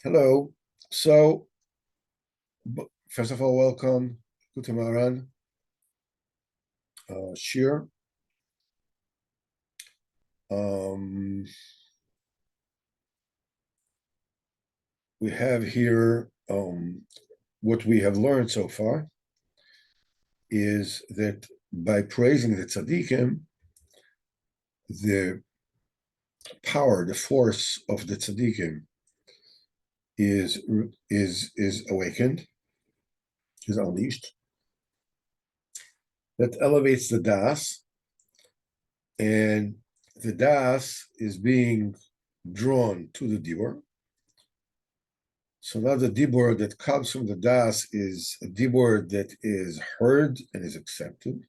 Hello. So, first of all, welcome, Likutey Moharan. Shir. Um, we have here what we have learned so far is that by praising the tzaddikim, the power, the force of the tzaddikim is awakened, is unleashed. That elevates the das, and the das is being drawn to the dibur. So now the dibur that comes from the das is a dibur that is heard and is accepted.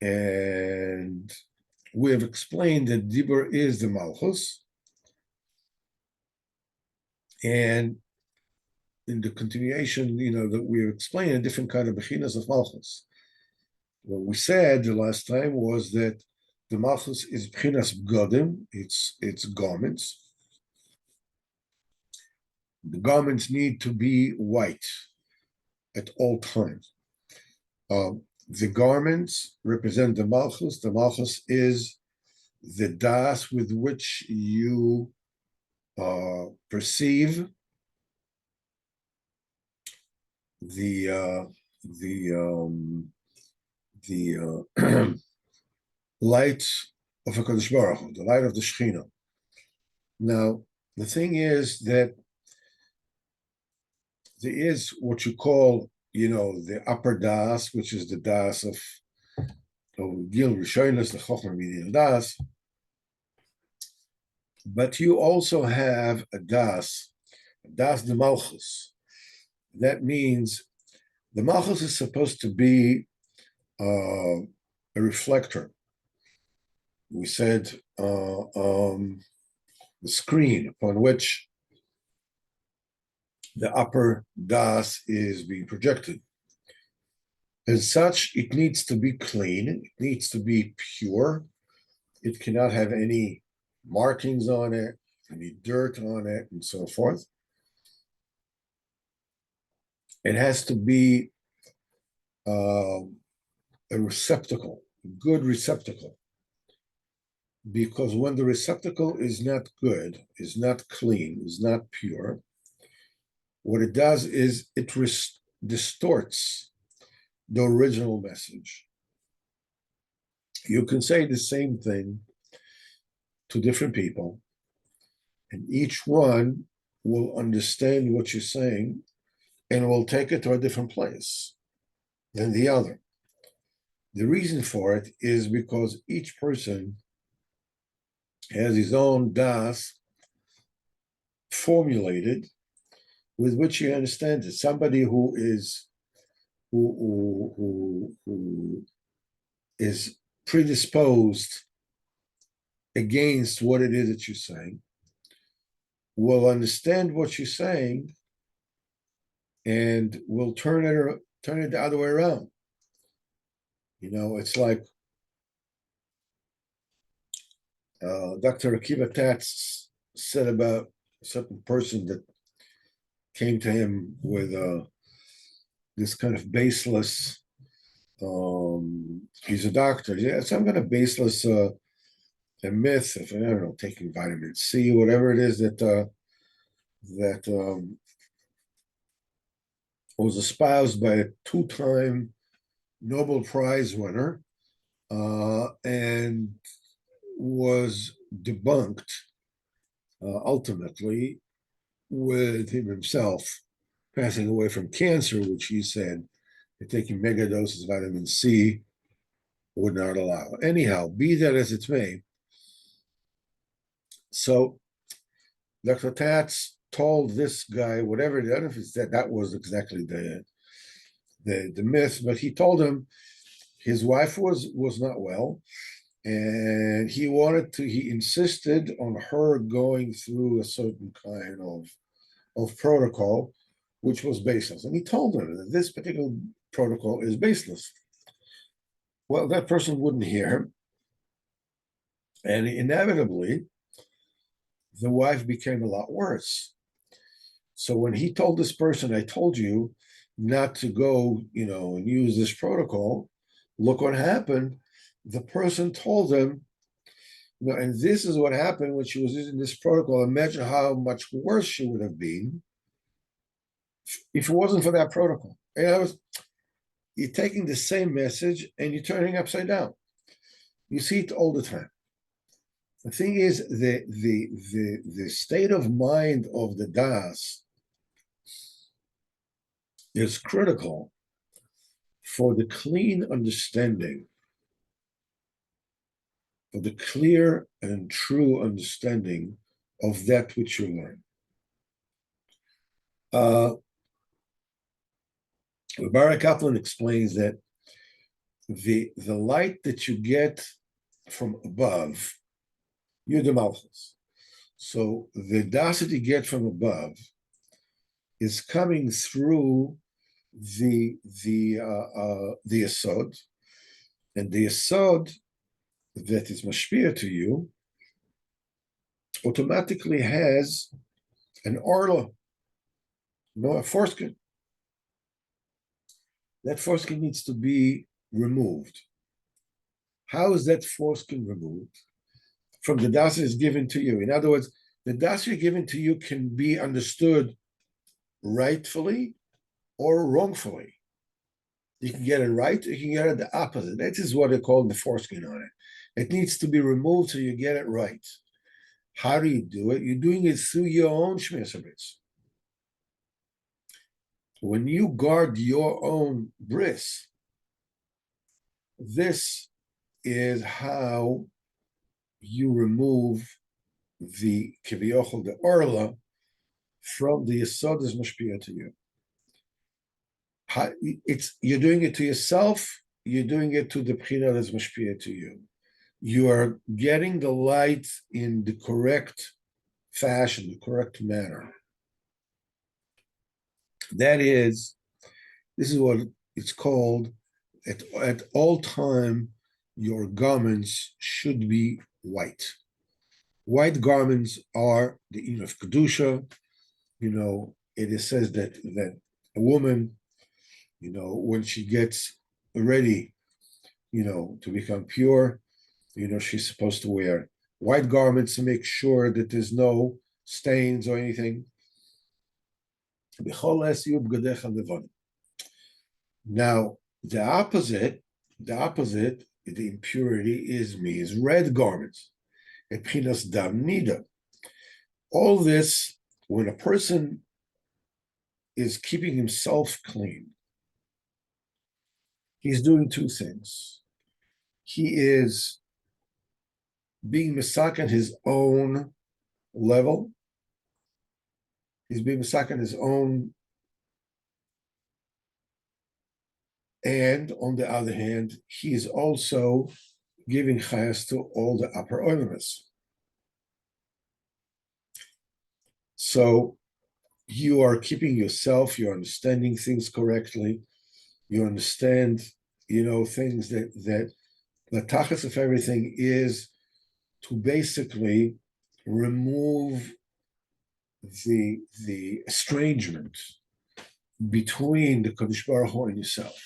And we have explained that dibur is the malchus. And in the continuation, that we have explained a different kind of bechinas of malchus. What we said the last time was that the malchus is bechinas bgodim, it's garments. The garments need to be white at all times. The garments represent the malchus. The malchus is the das with which you perceive the light of HaKadosh Baruch Hu, the light of the Shekhinah. Now, the thing is that there is what you call, the upper das, which is the das of Gil Rishonos, the Chochmah Midin Das. But you also have a das de Malchus. That means the Malchus is supposed to be a reflector. We said the screen upon which the upper das is being projected. As such, it needs to be clean, it needs to be pure, it cannot have any markings on it, any dirt on it, and so forth. It has to be a receptacle, a good receptacle, because when the receptacle is not good, is not clean, is not pure, what it does is it distorts the original message. You can say the same thing to different people, and each one will understand what you're saying and will take it to a different place than the other. The reason for it is because each person has his own das formulated with which he understands it. Somebody who is predisposed against what it is that you're saying will understand what you're saying and will turn it the other way around. It's like Dr. Akiva Tatz said about a certain person that came to him with this kind of baseless, he's a doctor, yeah, some kind of baseless a myth of, I don't know, taking vitamin C, whatever it is that was espoused by a two-time Nobel Prize winner and was debunked ultimately with him himself passing away from cancer, which he said that taking mega doses of vitamin C would not allow. Anyhow, be that as it may, so Dr. Tatz told this guy, whatever, I don't know if it's that was exactly the myth, but he told him his wife was not well, and he insisted on her going through a certain kind of protocol, which was baseless. And he told her that this particular protocol is baseless. Well, that person wouldn't hear him. And inevitably, the wife became a lot worse. So when he told this person, I told you not to go, and use this protocol, look what happened. The person told him, and this is what happened when she was using this protocol. Imagine how much worse she would have been if it wasn't for that protocol. You're taking the same message and you're turning upside down. You see it all the time. The thing is, the state of mind of the das is critical for the clean understanding, for the clear and true understanding of that which you learn. Barak Kaplan explains that the light that you get from above, you're the malchus. So the das that you get from above is coming through the yesod, and the yesod that is mashpia to you automatically has an orla, a foreskin. That foreskin needs to be removed. How is that foreskin removed? From the das is given to you. In other words, the das given to you can be understood rightfully or wrongfully. You can get it right, you can get it the opposite. That is what they call the foreskin on it. It needs to be removed so you get it right. How do you do it? You're doing it through your own shmiras. When you guard your own bris, this is how you remove the kiviochel, the orla, from the yesod is mashpia to you. You're doing it to yourself, you're doing it to the bchina that's mashpia to you. You are getting the light in the correct fashion, the correct manner. This is what it's called, at all time, your garments should be white. White garments are the in of Kedusha. It says that a woman, when she gets ready, to become pure, she's supposed to wear white garments to make sure that there's no stains or anything. Now, the opposite, the impurity is red garments. Epinas dam nida. All this, when a person is keeping himself clean, he's doing two things. He is being misak at his own level. He's being misak at his own, and on the other hand, he is also giving chayas to all the upper ornaments. So you are keeping yourself, you're understanding things correctly, you understand, things that the tachas of everything is to basically remove the estrangement between the Kadosh Baruch Hu and yourself.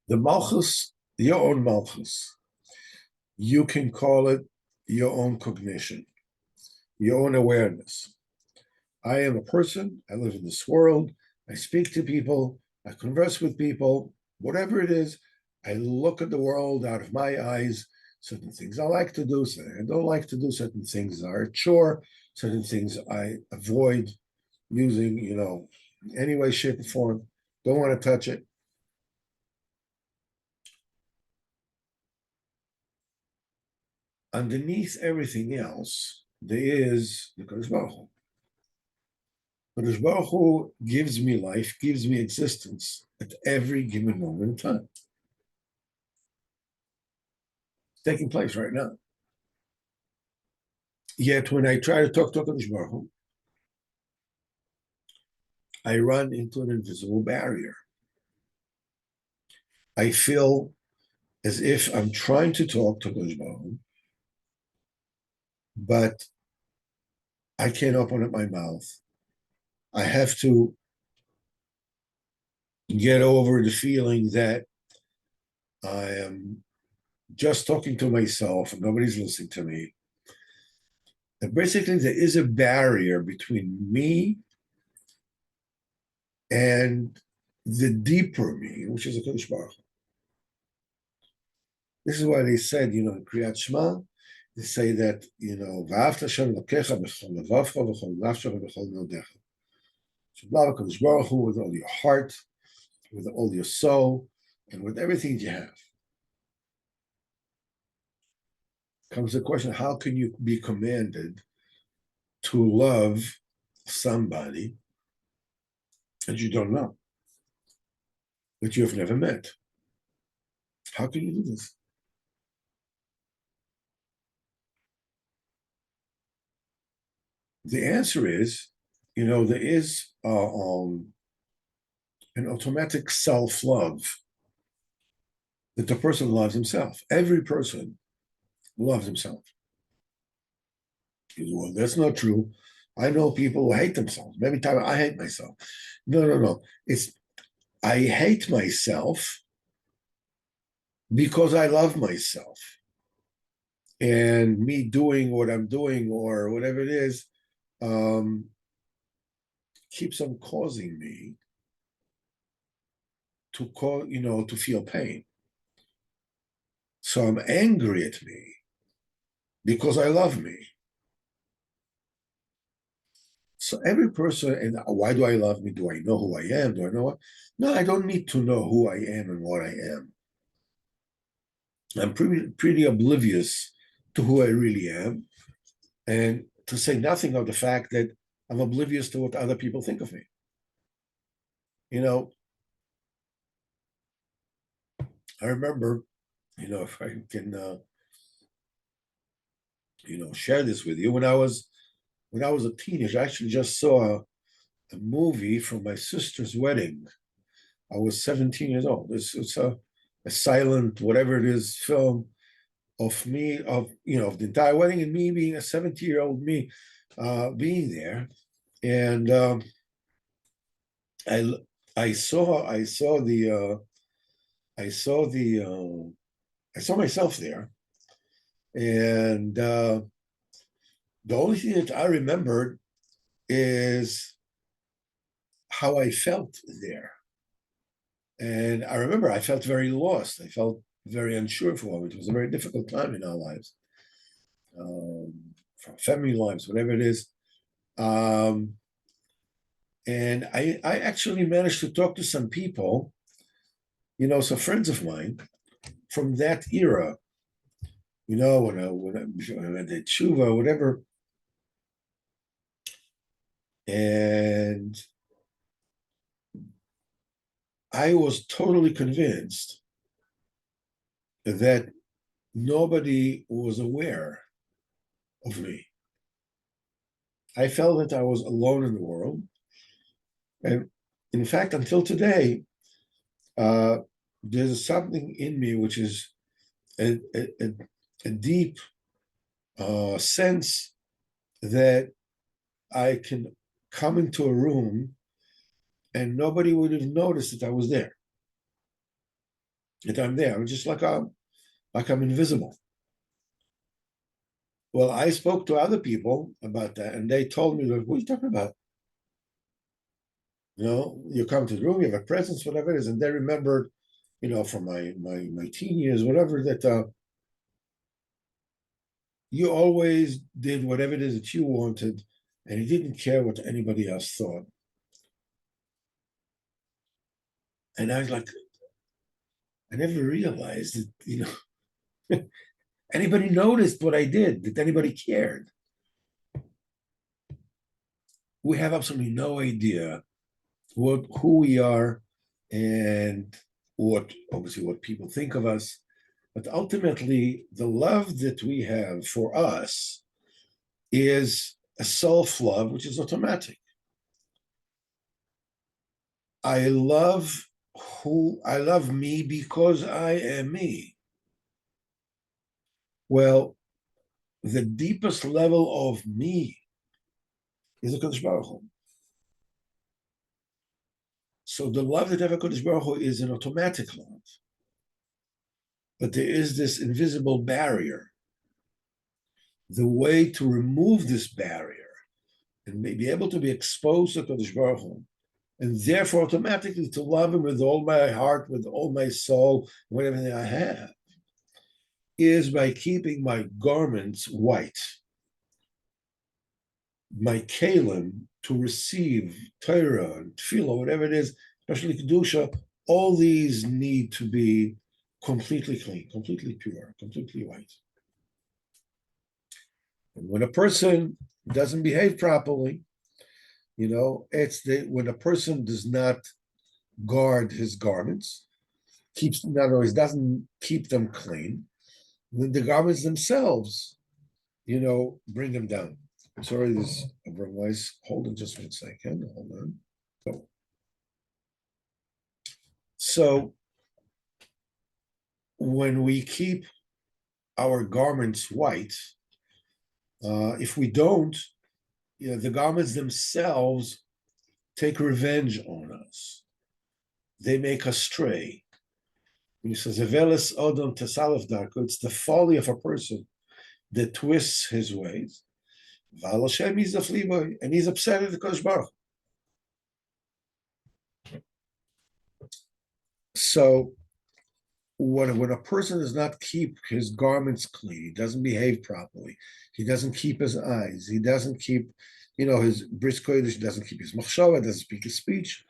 The malchus, your own malchus, you can call it your own cognition, your own awareness. I am a person, I live in this world, I speak to people, I converse with people, whatever it is, I look at the world out of my eyes. Certain things I like to do, certain I don't like to do, certain things are a chore, certain things I avoid using, any way, shape, or form, don't want to touch it. Underneath everything else, there is the Kadosh Baruch Hu. Kadosh Baruch Hu gives me life, gives me existence at every given moment in time. It's taking place right now. Yet when I try to talk to Kadosh Baruch Hu, I run into an invisible barrier. I feel as if I'm trying to talk to Kadosh Baruch Hu, but I can't open up my mouth. I have to get over the feeling that I am just talking to myself and nobody's listening to me. And basically, there is a barrier between me and the deeper me, which is a Kodesh Baruch Hu. This is why they said, in Kriyat Shema, they say that, V'ahavta Hashem Elokecha b'chol levavcha v'chol nafshecha v'chol nodecha. So love Kodesh Baruch Hu with all your heart, with all your soul, and with everything you have. Comes the question, how can you be commanded to love somebody that you don't know, that you have never met? How can you do this? The answer is, there is an automatic self-love that the person loves himself. Every person loves himself. Well, that's not true. I know people who hate themselves. Maybe I hate myself. No. It's I hate myself because I love myself. And me doing what I'm doing or whatever it is keeps on causing me to feel pain. So I'm angry at me because I love me. So every person, and why do I love me? Do I know who I am? Do I know what? No, I don't need to know who I am and what I am. I'm pretty oblivious to who I really am, and to say nothing of the fact that I'm oblivious to what other people think of me. I remember, if I can, share this with you. When I was a teenager, I actually just saw a movie from my sister's wedding. I was 17 years old. It's a silent, whatever it is, film of me, of the entire wedding, and me being a 70-year-old me, being there. And I saw myself there, and the only thing that I remembered is how I felt there. And I remember I felt very lost. I felt very unsure for it. It was a very difficult time in our lives, for our family lives, whatever it is. And I actually managed to talk to some people, some friends of mine from that era, when I did tshuva, whatever. And I was totally convinced that nobody was aware of me. I felt that I was alone in the world. And in fact, until today, there's something in me which is a deep sense that I can come into a room and nobody would have noticed that I was there, that I'm there. I'm just like I'm invisible. Well, I spoke to other people about that, and they told me, "What are you talking about? You come to the room, you have a presence, whatever it is." And they remembered, from my teen years, whatever, that you always did whatever it is that you wanted, and you didn't care what anybody else thought. And I was like, I never realized that, anybody noticed what I did, that anybody cared. We have absolutely no idea who we are and what people think of us. But ultimately, the love that we have for us is a self-love, which is automatic. I love me because I am me. Well, the deepest level of me is the Kodesh Baruch Hu. So the love that I have a Kodesh Baruch Hu is an automatic love. But there is this invisible barrier. The way to remove this barrier and be able to be exposed to Kodesh Baruch Hu, and therefore automatically to love him with all my heart, with all my soul, with everything I have, is by keeping my garments white, my kalim to receive Torah and tefillah, whatever it is, especially kedusha. All these need to be completely clean, completely pure, completely white. And when a person doesn't behave properly, it's when a person does not guard his garments, in other words, doesn't keep them clean, then the garments themselves, bring them down. I'm sorry, this voice. Hold on just 1 second. Hold on. So when we keep our garments white, if we don't, the garments themselves take revenge on us. They make us stray. When he says, "Eveles odom tesalef darko," it's the folly of a person that twists his ways. Val Hashem is a fleeboy, and he's upset at the Kodesh Baruch. So when a person does not keep his garments clean, he doesn't behave properly, he doesn't keep his eyes, he doesn't keep, his bris kodesh, he doesn't keep his machshava, doesn't speak his speech,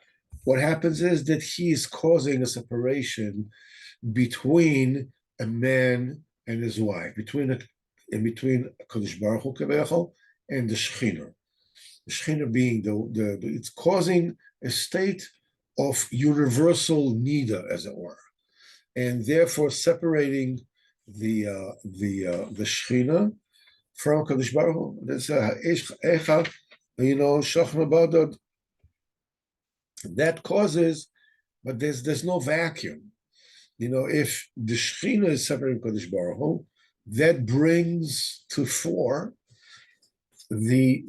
what happens is that he is causing a separation between a man and his wife, between Kodesh Baruch Hu and the Shekhinah. The Shekhinah being it's causing a state of universal nida, as it were, and therefore separating the Shekhinah from Kodesh Baruch Hu. That's Shachna Badad. That causes, but there's no vacuum. If the Shekhinah is separating Kodesh Baruch Hu, that brings to fore the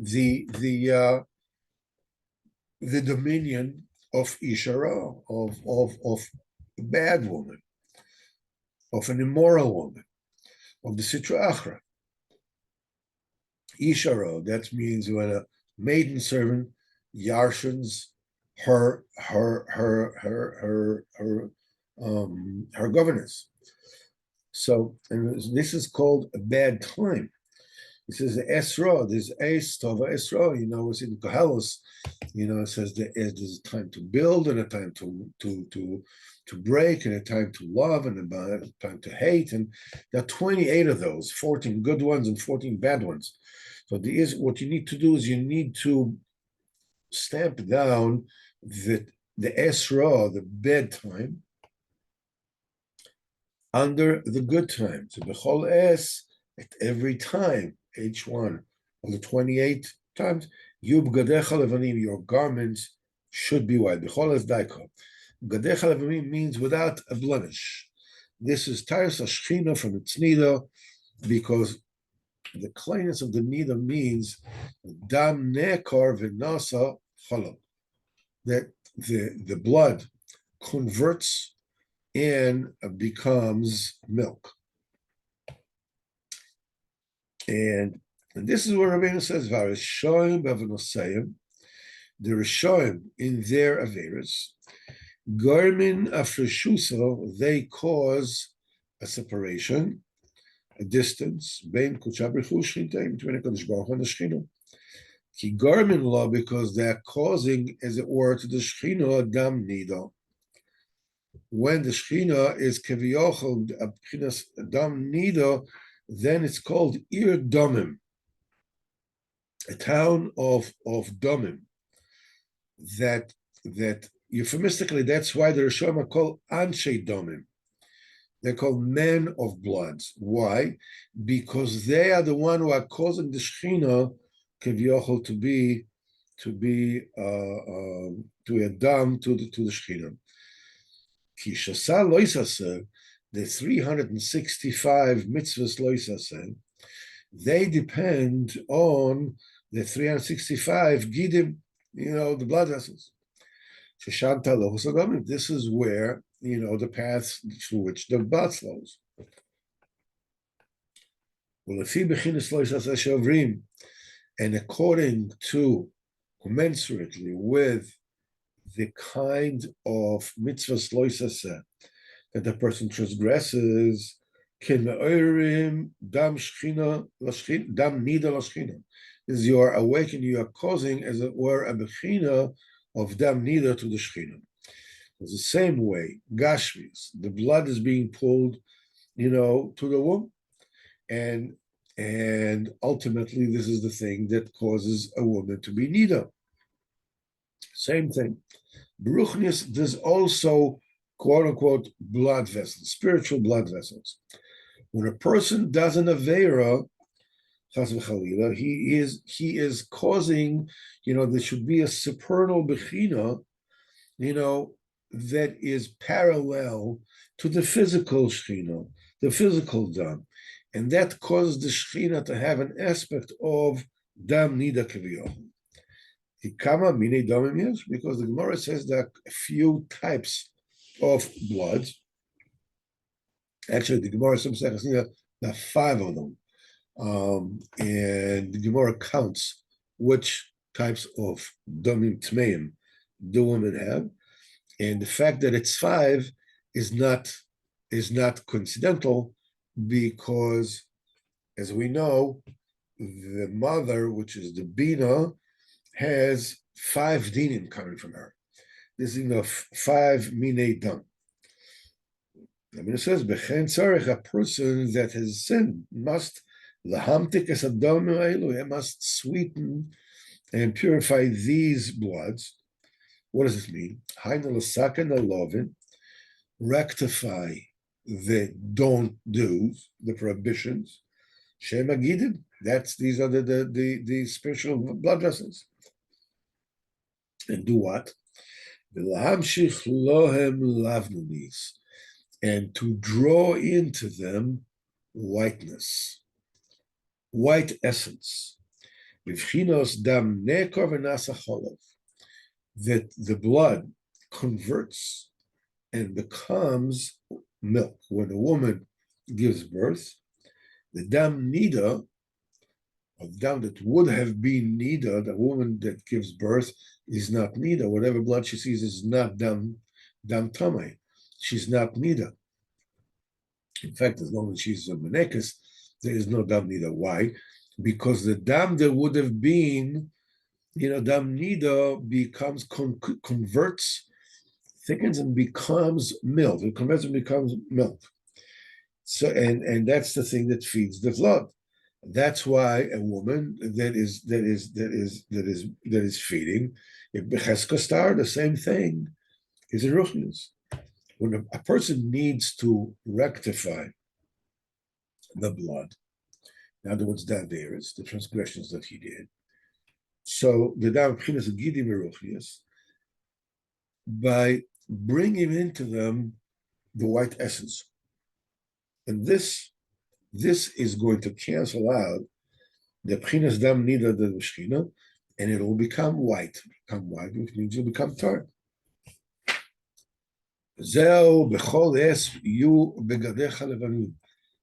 dominion of Ishara, of a bad woman, of an immoral woman, of the Sitra Achra. Ishara, that means when a maiden servant yarshans her governess. So, and this is called a bad time. This is the Esra, there's Es Tova Esra, it's in Kohelos, it says there's a time to build and a time to break and a time to love and a time to hate. And there are 28 of those, 14 good ones and 14 bad ones. So what you need to do is you need to stamp down the Esra, the bad time, under the good time. So Bechol Es, at every time, each one of the 28 times, Yub Gadecha Levanim, your garments should be white. Bechol Es Daiko. Gadecha Levanim means without a blemish. This is Taris Ashchina from its Nida, because the cleanness of the Nida means Dam Nekar V'Nasa Cholom, that the blood converts and becomes milk. And this is what Rabbeinu says, Varishoim b'avanosayim, the Rishoim in their Averis, Garmin afreshuso, they cause a separation, a distance, between a Kodesh Baruch Hu and the Shechina. Ki Garmin law, because they're causing, as it were, to the Shechina dam nida. When the Shechina is keviyochel dam nida, then it's called Ir Domim, a town of Domim. That euphemistically, that's why the Rishonim are called Anshe Domim. They're called men of bloods. Why? Because they are the one who are causing the Shechina keviyochel to a dam to the Shechina. Ki shasa loisase, the 365 mitzvahs loisase, they depend on the 365 gidim, the blood vessels. This is where, the paths through which the blood flows. And according to, commensurately with the kind of mitzvahs loisaseh that the person transgresses, dam nida lashchina, is you are awakening, you are causing, as it were, a bechina of dam nida to the shchina. It's the same way, gashmis, the blood is being pulled, to the womb, and ultimately this is the thing that causes a woman to be nida. Same thing. Beruchnius, there's also quote unquote blood vessels, spiritual blood vessels. When a person does an Aveira, he is causing, there should be a supernal bechina, that is parallel to the physical shechina, the physical dam. And that causes the shechina to have an aspect of dam nida kaviyah. Because the Gemara says there are a few types of blood. Actually, the Gemara says there are 5 of them. And the Gemara counts which types of damim tmeim the women have. And the fact that it's 5 is not coincidental, because, as we know, the mother, which is the Bina, has 5 dinim coming from her. This is 5 minei dam. I mean, it says, Bechen tzarech, a person that has sinned must lahamtik es adam elu, must sweeten and purify these bloods. What does this mean? Hainu l'saken alovin, rectify the don't do's, the prohibitions. Shem agidin, these are the spiritual blood vessels. And do what? V'lahamshich lohem lavnunis, and to draw into them whiteness, white essence. V'chinos dam nekor v'nasa cholav, that the blood converts and becomes milk. When a woman gives birth, the dam nida, of dam that would have been nida, the woman that gives birth is not nida. Whatever blood she sees is not dam tamay. She's not nida. In fact, as long as she's a menekes, there is no dam nida. Why? Because the dam that would have been, dam nida becomes converts, thickens, and becomes milk. It converts and becomes milk. So, and that's the thing that feeds the blood. That's why a woman that is feeding, if becheskostar, the same thing is a ruchnius. When a person needs to rectify the blood, in other words, the averos, the transgressions that he did, so the dam b'chinas gidim ruchnius, by bringing into them the white essence, and this is going to cancel out the b'chinas dam nida the shechina, and it will become white. Which means you'll become tar.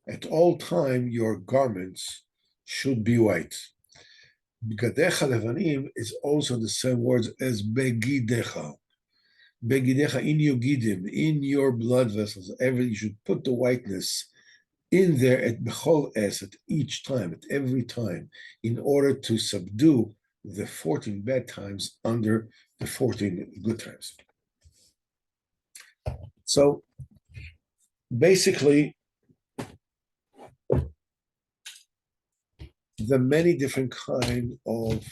At all time, your garments should be white. Begadecha levanim is also the same words as begidecha. Begidecha, in your gidim, in your blood vessels. You should put the whiteness in there at bechol es, at each time, at every time, in order to subdue the 14 bad times under the 14 good times. So basically, the many different kind of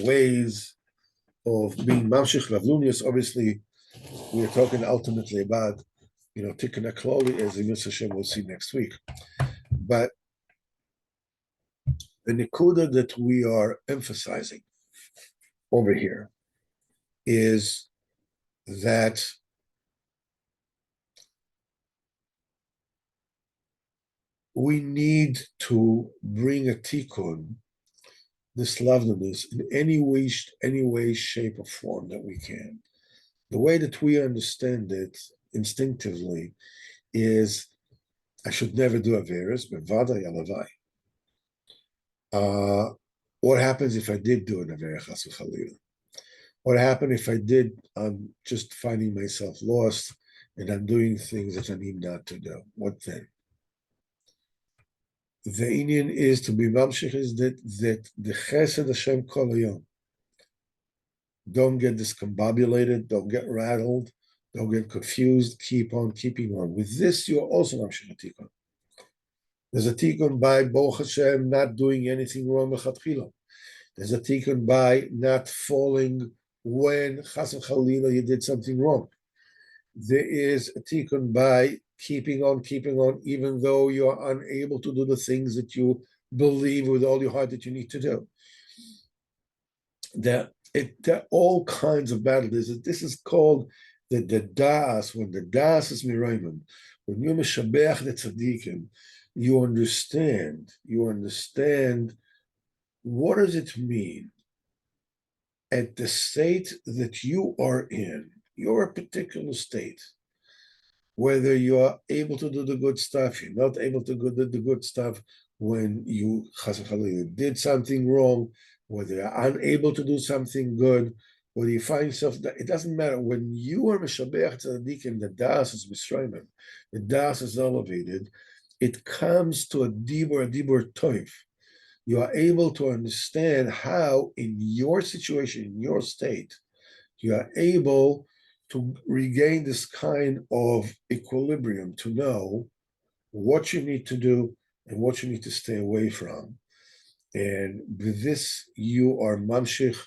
ways of being mamshich lavlunius. Obviously, we're talking ultimately about, tikkun hakloli, as Yus Hashem will see next week. But the nikuda that we are emphasizing over here is that we need to bring a tikkun, this loveliness, in any way, shape, or form that we can. The way that we understand it instinctively is I should never do Averis, but Vada Yalavai. What happens if I did do an Aver Chas v'Chalila? What happened if I did? I'm just finding myself lost and I'm doing things that I need not to do. What then? The Indian is to be mamshich is that the Chesed Hashem Kol Hayom. Don't get discombobulated. Don't get rattled. Don't get confused. Keep on keeping on. With this, you're also mamshich tikun. There's a tikkun by Baruch Hashem not doing anything wrong b'chatchila. There's a tikkun by not falling when chas v'chalila you did something wrong. There is a tikkun by keeping on, even though you're unable to do the things that you believe with all your heart that you need to do. There are all kinds of battles. This is called the da'as. When the da'as is mirayman, when you meshabeach the tzaddikim, you understand what does it mean at the state that you are in. You're a particular state. Whether you're able to do the good stuff, you're not able to do the good stuff, when you did something wrong, whether you're unable to do something good, whether you find yourself, it doesn't matter. When you are Meshabeach Tzadikim, the Das is Misrayim, the Das is elevated, it comes to a dibur toif. You are able to understand how, in your situation, in your state, you are able to regain this kind of equilibrium, to know what you need to do and what you need to stay away from. And with this, you are mamshich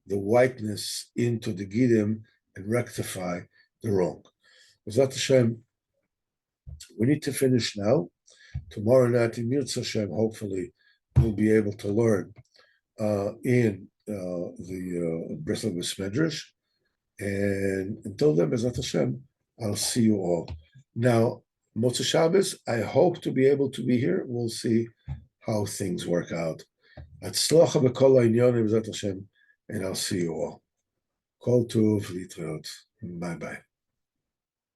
the whiteness into the gidim and rectify the wrong. B'ezrat Hashem, we need to finish now. Tomorrow night in Yirtzeh Hashem, hopefully, we'll be able to learn in the Breslev Medrash. And until then, B'ezrat Hashem, I'll see you all. Now, Motzei Shabbos, I hope to be able to be here. We'll see how things work out. Hatzlacha b'kol ha'inyanim, B'ezrat Hashem, and I'll see you all. Kol Tov, Litraot. Bye-bye.